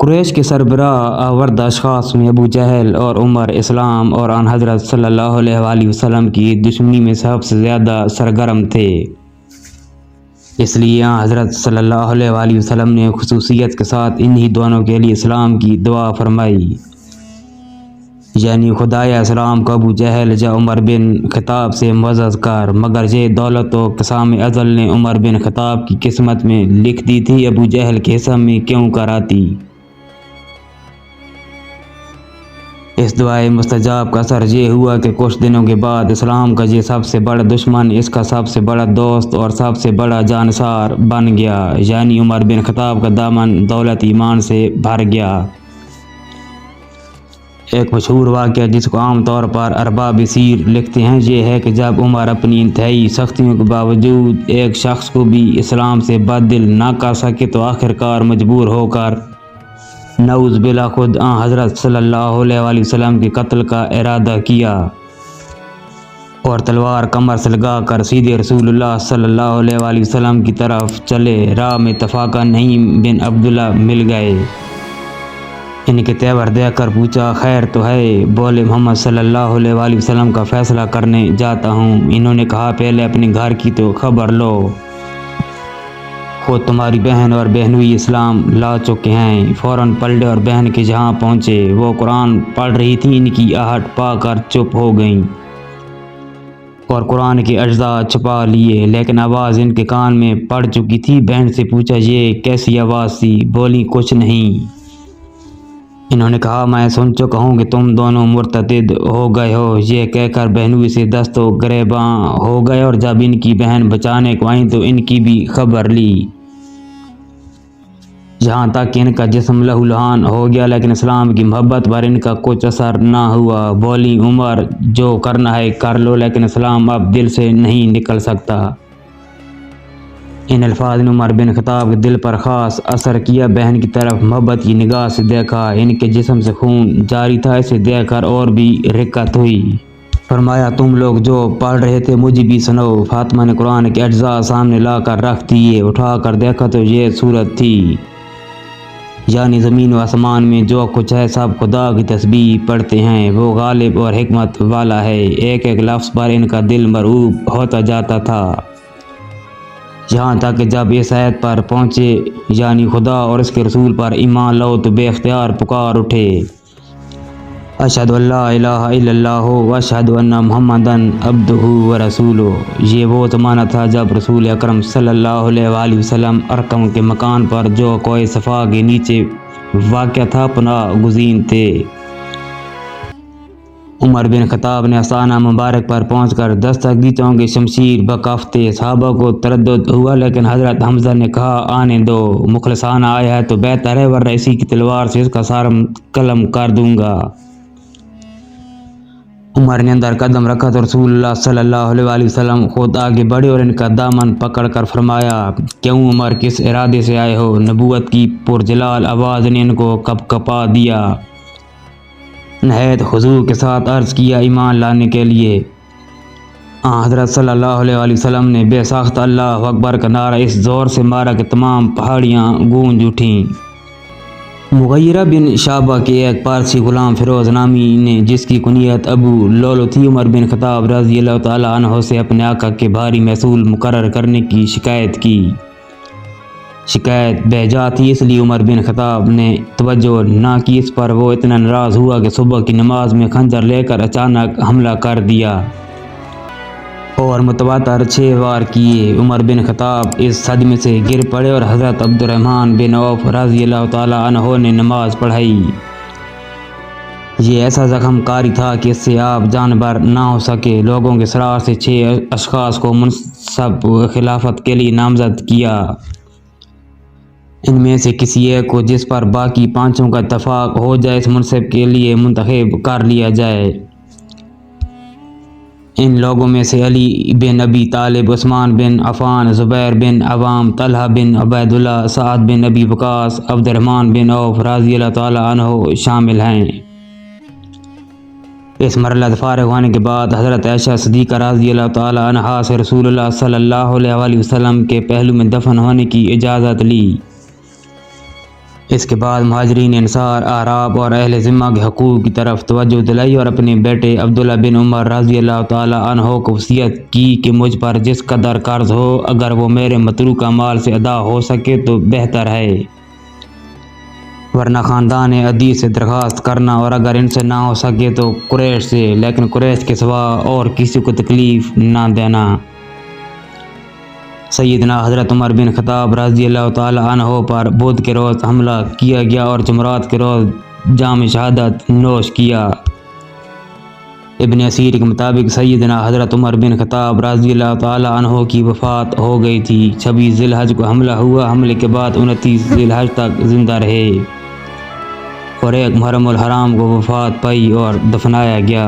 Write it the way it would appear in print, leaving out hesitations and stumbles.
قریش کے سربراہ آورد اشخاص میں ابو جہل اور عمر اسلام اور آن حضرت صلی اللہ علیہ وآلہ وسلم کی دشمنی میں سب سے زیادہ سرگرم تھے۔ اس لیے آن حضرت صلی اللہ علیہ وآلہ وسلم نے خصوصیت کے ساتھ انہی دونوں کے لیے اسلام کی دعا فرمائی، یعنی خدایا اسلام کو ابو جہل جا عمر بن خطاب سے معزز کر، مگر یہ دولت و قسام ازل نے عمر بن خطاب کی قسمت میں لکھ دی تھی، ابو جہل کے حصہ میں کیوں کر آتی۔ اس دعائے مستجاب کا اثر یہ ہوا کہ کچھ دنوں کے بعد اسلام کا یہ سب سے بڑا دشمن اس کا سب سے بڑا دوست اور سب سے بڑا جانثار بن گیا، یعنی عمر بن خطاب کا دامن دولت ایمان سے بھر گیا۔ ایک مشہور واقعہ جس کو عام طور پر ارباب سیر لکھتے ہیں یہ ہے کہ جب عمر اپنی انتہائی سختیوں کے باوجود ایک شخص کو بھی اسلام سے بد نہ کر سکے تو آخرکار مجبور ہو کر نعوذ باللہ خود حضرت صلی اللہ علیہ وآلہ وسلم کے قتل کا ارادہ کیا اور تلوار کمر سے لگا کر سیدھے رسول اللہ صلی اللہ علیہ وآلہ وسلم کی طرف چلے۔ راہ میں اتفاقاً نعیم بن عبداللہ مل گئے، ان کے تیور دیکھ کر پوچھا خیر تو ہے؟ بولے محمد صلی اللہ علیہ وآلہ وسلم کا فیصلہ کرنے جاتا ہوں۔ انہوں نے کہا پہلے اپنے گھر کی تو خبر لو، خود تمہاری بہن اور بہنوئی اسلام لا چکے ہیں۔ فوراً پلٹے اور بہن کے جہاں پہنچے، وہ قرآن پڑھ رہی تھی، ان کی آہٹ پا کر چپ ہو گئیں اور قرآن کے اجزاء چھپا لیے، لیکن آواز ان کے کان میں پڑ چکی تھی۔ بہن سے پوچھا یہ کیسی آواز تھی؟ بولی کچھ نہیں۔ انہوں نے کہا میں سن چکا ہوں کہ تم دونوں مرتد ہو گئے ہو۔ یہ کہہ کر بہنوئی سے دست و گریباں ہو گئے اور جب ان کی بہن بچانے کو آئیں تو ان کی بھی خبر لی، یہاں تک کہ ان کا جسم لہو لہان ہو گیا، لیکن اسلام کی محبت پر ان کا کچھ اثر نہ ہوا۔ بولی عمر جو کرنا ہے کر لو، لیکن اسلام اب دل سے نہیں نکل سکتا۔ ان الفاظ نے عمر بن خطاب کے دل پر خاص اثر کیا، بہن کی طرف محبت کی نگاہ سے دیکھا، ان کے جسم سے خون جاری تھا، اسے دیکھ کر اور بھی رقت ہوئی۔ فرمایا تم لوگ جو پڑھ رہے تھے مجھے بھی سنو۔ فاطمہ نے قرآن کے اجزاء سامنے لا کر رکھ دیے، اٹھا کر دیکھا تو یہ صورت تھی، یعنی زمین و آسمان میں جو کچھ ہے سب خدا کی تسبیح پڑھتے ہیں، وہ غالب اور حکمت والا ہے۔ ایک ایک لفظ پر ان کا دل مرعوب ہوتا جاتا تھا، یہاں تک کہ جب اس آیت پر پہنچے یعنی خدا اور اس کے رسول پر ایمان لاؤ تو بے اختیار پکار اٹھے اشہد ان لا الہ الا اللہ واشہد ان محمدً عبدہ ورسولہ۔ یہ وہ زمانہ تھا جب رسول اکرم صلی اللہ علیہ وآلہ وسلم ارقم کے مکان پر جو کوہ صفا کے نیچے واقع تھا پناہ گزین تھے۔ عمر بن خطاب نے آستانہ مبارک پر پہنچ کر دستک دی، چونکہ شمشیر بکافتے صحابہ کو تردد ہوا، لیکن حضرت حمزہ نے کہا آنے دو، مخلصانہ آیا ہے تو بہتر ہے، ورنہ اسی کی تلوار سے اس کا سر قلم کر دوں گا۔ عمر نے اندر قدم رکھا تو رسول اللہ صلی اللہ علیہ وآلہ وسلم خود آگے بڑھے اور ان کا دامن پکڑ کر فرمایا کیوں عمر کس ارادے سے آئے ہو؟ نبوت کی پرجلال آواز نے ان کو کپا دیا، نہایت خضوع کے ساتھ عرض کیا ایمان لانے کے لیے۔ حضرت صلی اللہ علیہ وآلہ وسلم نے بے ساختہ اللہ اکبر کا نعرہ اس زور سے مارا کہ تمام پہاڑیاں گونج اٹھیں۔ مغیرہ بن شعبہ کے ایک پارسی غلام فیروز نامی نے، جس کی کنیت ابو لولو تھی، عمر بن خطاب رضی اللہ تعالیٰ عنہ سے اپنے آقا کے بھاری محصول مقرر کرنے کی شکایت کی۔ شکایت بے-جا تھی، اس لیے عمر بن خطاب نے توجہ نہ کی اس پر۔ وہ اتنا ناراض ہوا کہ صبح کی نماز میں خنجر لے کر اچانک حملہ کر دیا اور متواتر 6 وار کیے۔ عمر بن خطاب اس صدمے سے گر پڑے اور حضرت عبد الرحمن بن عوف رضی اللہ تعالیٰ عنہ نے نماز پڑھائی۔ یہ ایسا زخم کاری تھا کہ اس سے آپ جان بر نہ ہو سکے۔ لوگوں کے اصرار سے 6 اشخاص کو منصب خلافت کے لیے نامزد کیا، ان میں سے کسی ایک کو جس پر باقی 5 کا اتفاق ہو جائے اس منصب کے لیے منتخب کر لیا جائے۔ ان لوگوں میں سے علی بن ابی طالب، عثمان بن عفان، زبیر بن عوام، طلحہ بن عبید اللہ، سعد بن ابی وقاص، عبد الرحمن بن عوف رضی اللہ تعالیٰ عنہ شامل ہیں۔ اس مرحلہ فارغ ہونے کے بعد حضرت عائشہ صدیقہ رضی اللہ تعالیٰ عنہا سے رسول اللہ صلی اللہ علیہ وآلہ وسلم کے پہلو میں دفن ہونے کی اجازت لی۔ اس کے بعد مہاجرین انصار اعراب اور اہل ذمہ کے حقوق کی طرف توجہ دلائی اور اپنے بیٹے عبداللہ بن عمر رضی اللہ تعالی عنہ کو وصیت کی کہ مجھ پر جس قدر قرض ہو اگر وہ میرے متروکہ مال سے ادا ہو سکے تو بہتر ہے، ورنہ خاندان عدی سے درخواست کرنا، اور اگر ان سے نہ ہو سکے تو قریش سے، لیکن قریش کے سوا اور کسی کو تکلیف نہ دینا۔ سیدنا حضرت عمر بن خطاب رضی اللہ تعالی عنہ پر بدھ کے روز حملہ کیا گیا اور جمعرات کے روز جام شہادت نوش کیا۔ ابن اسیر کے مطابق سیدنا حضرت عمر بن خطاب رضی اللہ تعالی عنہ کی وفات ہو گئی تھی۔ 26 ذی الحج کو حملہ ہوا، حملے کے بعد 29 ذی الحج تک زندہ رہے اور 1 محرم الحرام کو وفات پائی اور دفنایا گیا۔